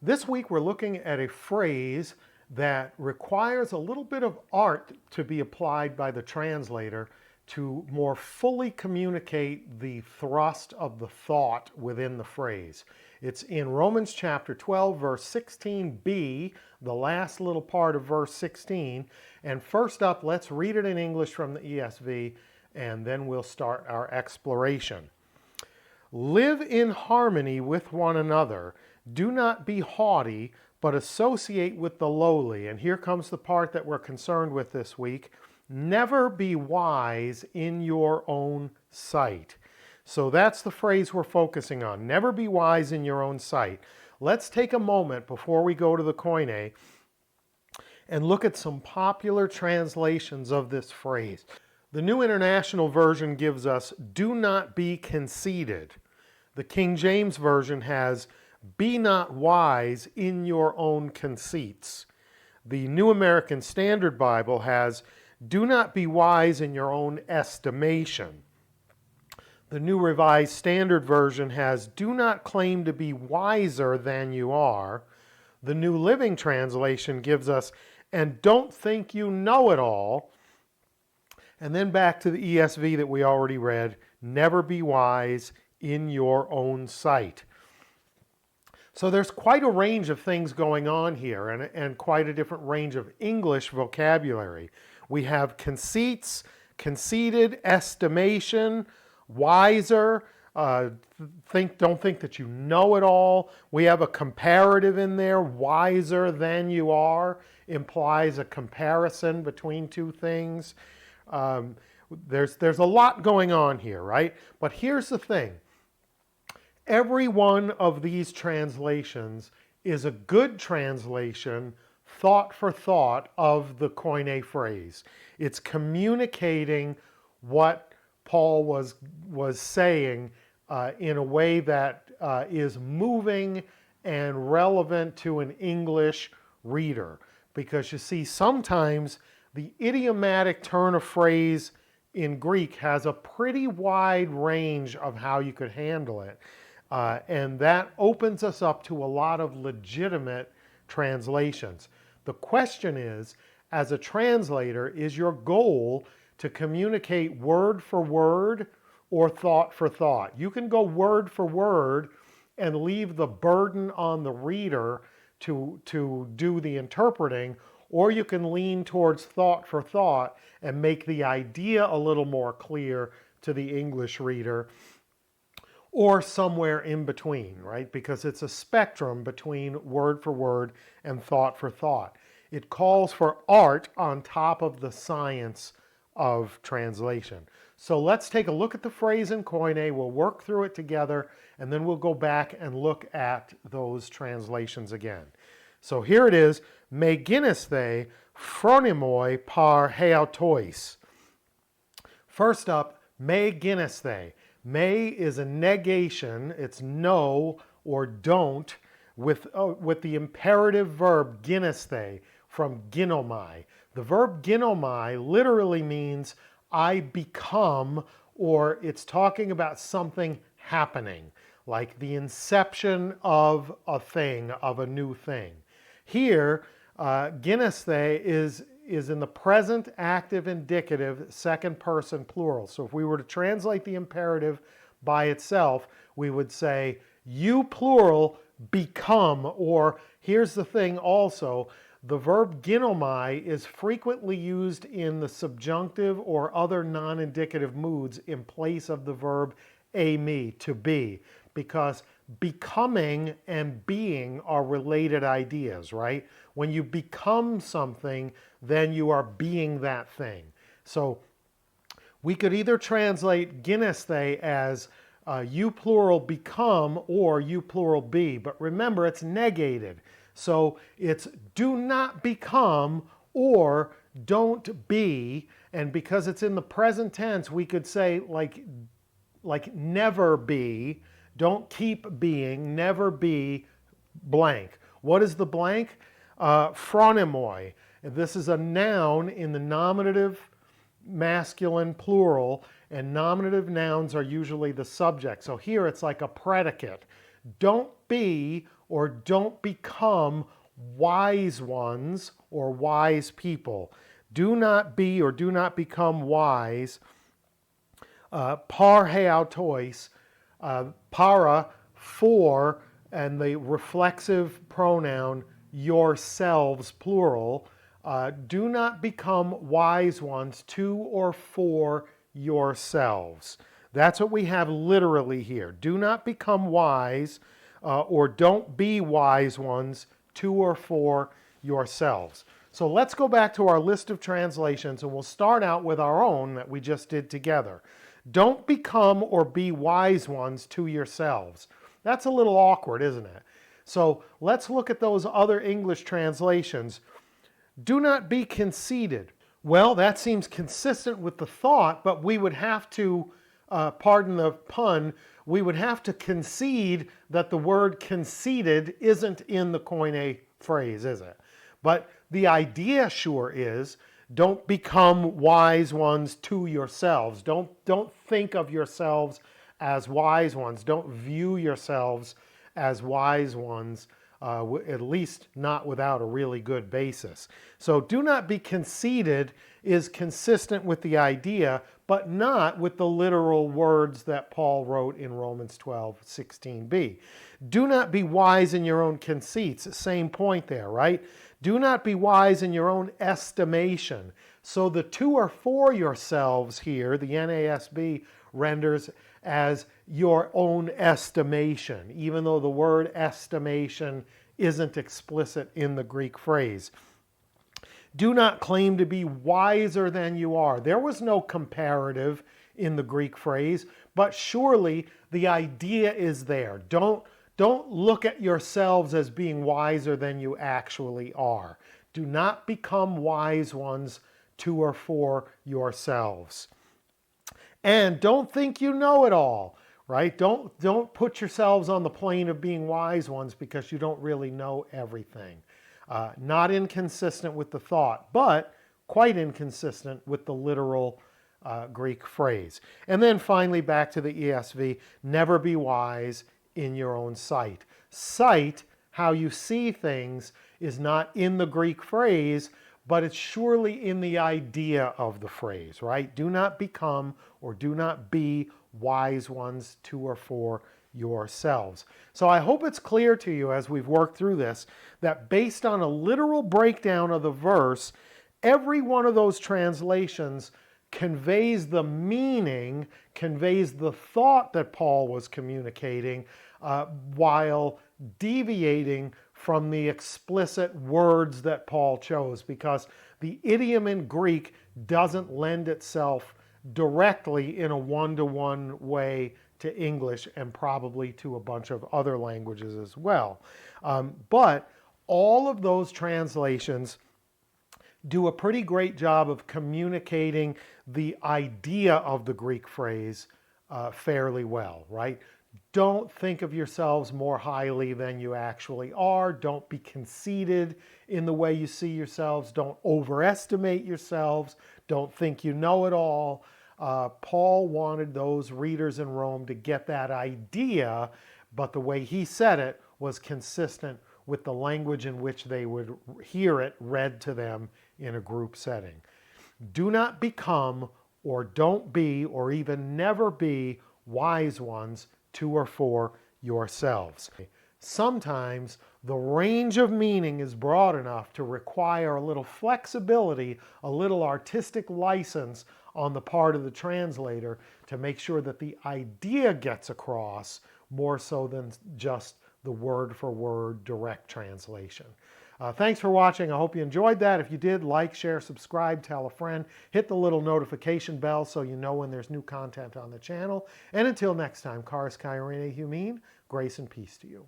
This week we're looking at a phrase that requires a little bit of art to be applied by the translator to more fully communicate the thrust of the thought within the phrase. It's in Romans chapter 12, verse 16b, the last little part of verse 16. And first up, let's read it in English from the ESV, and then we'll start our exploration. Live in harmony with one another. Do not be haughty, but associate with the lowly. And here comes the part that we're concerned with this week. Never be wise in your own sight. So that's the phrase we're focusing on. Never be wise in your own sight. Let's take a moment before we go to the Koine and look at some popular translations of this phrase. The New International Version gives us, do not be conceited. The King James Version has, be not wise in your own conceits. The New American Standard Bible has, do not be wise in your own estimation. The New Revised Standard Version has, do not claim to be wiser than you are. The New Living Translation gives us, and don't think you know it all. And then back to the ESV that we already read, never be wise in your own sight. So there's quite a range of things going on here and quite a different range of English vocabulary. We have conceits, conceited, estimation, wiser, don't think that you know it all. We have a comparative in there, wiser than you are, implies a comparison between two things. There's a lot going on here, right? But here's the thing. Every one of these translations is a good translation, thought for thought, of the Koine phrase. It's communicating what Paul was saying in a way that is moving and relevant to an English reader. Because you see, sometimes the idiomatic turn of phrase in Greek has a pretty wide range of how you could handle it. And that opens us up to a lot of legitimate translations. The question is, as a translator, is your goal to communicate word for word or thought for thought? You can go word for word and leave the burden on the reader to do the interpreting, or you can lean towards thought for thought and make the idea a little more clear to the English reader, or somewhere in between, right? Because it's a spectrum between word for word and thought for thought. It calls for art on top of the science of translation. So let's take a look at the phrase in Koine. We'll work through it together, and then we'll go back and look at those translations again. So here it is, me ginesthe phronimoi par heautois. First up, me ginesthe. Me is a negation, it's no or don't, with the imperative verb ginesthe from ginomai. The verb ginomai literally means I become, or it's talking about something happening, like the inception of a thing, of a new thing. Here, ginesthe is in the present active indicative second person plural. So if we were to translate the imperative by itself, we would say, you plural become, or here's the thing also, the verb ginomai is frequently used in the subjunctive or other non-indicative moods in place of the verb eimi, to be, because becoming and being are related ideas, right? When you become something, then you are being that thing. So we could either translate ginesthe as you plural become or you plural be, but remember it's negated. So it's do not become or don't be, and because it's in the present tense, we could say like never be, don't keep being, never be blank. What is the blank? Phronimoi. This is a noun in the nominative masculine plural, and nominative nouns are usually the subject. So here it's like a predicate. Don't be or don't become wise ones or wise people. Do not be or do not become wise. Par heautois, para, for, and the reflexive pronoun yourselves, plural. Do not become wise ones to or for yourselves. That's what we have literally here. Do not become wise or don't be wise ones to or for yourselves. So let's go back to our list of translations and we'll start out with our own that we just did together. Don't become or be wise ones to yourselves. That's a little awkward, isn't it? So let's look at those other English translations. Do not be conceited. Well, that seems consistent with the thought, but we would have to, pardon the pun, we would have to concede that the word conceited isn't in the Koine phrase, is it? But the idea sure is, don't become wise ones to yourselves. Don't think of yourselves as wise ones. Don't view yourselves as wise ones, at least not without a really good basis. So do not be conceited is consistent with the idea, but not with the literal words that Paul wrote in Romans 12:16b. Do not be wise in your own conceits. Same point there, right? Do not be wise in your own estimation. So the to or for yourselves here, the NASB renders as your own estimation, even though the word estimation isn't explicit in the Greek phrase. Do not claim to be wiser than you are. There was no comparative in the Greek phrase, but surely the idea is there. Don't look at yourselves as being wiser than you actually are. Do not become wise ones to or for yourselves. And don't think you know it all, right? Don't put yourselves on the plane of being wise ones because you don't really know everything. Not inconsistent with the thought, but quite inconsistent with the literal Greek phrase. And then finally back to the ESV, never be wise in your own sight. Sight, how you see things, is not in the Greek phrase, but it's surely in the idea of the phrase, right? Do not become or do not be wise ones to or for yourselves. So I hope it's clear to you as we've worked through this that based on a literal breakdown of the verse, every one of those translations conveys the meaning, conveys the thought that Paul was communicating while deviating from the explicit words that Paul chose, because the idiom in Greek doesn't lend itself directly in a one-to-one way to English and probably to a bunch of other languages as well. But all of those translations do a pretty great job of communicating the idea of the Greek phrase fairly well, right? Don't think of yourselves more highly than you actually are. Don't be conceited in the way you see yourselves. Don't overestimate yourselves. Don't think you know it all. Paul wanted those readers in Rome to get that idea, but the way he said it was consistent with the language in which they would hear it read to them in a group setting. Do not become or don't be or even never be wise ones to or for yourselves. Sometimes the range of meaning is broad enough to require a little flexibility, a little artistic license on the part of the translator to make sure that the idea gets across more so than just the word-for-word direct translation. Thanks for watching. I hope you enjoyed that. If you did, like, share, subscribe, tell a friend. Hit the little notification bell so you know when there's new content on the channel. And until next time, Charis Kairene Humin, grace and peace to you.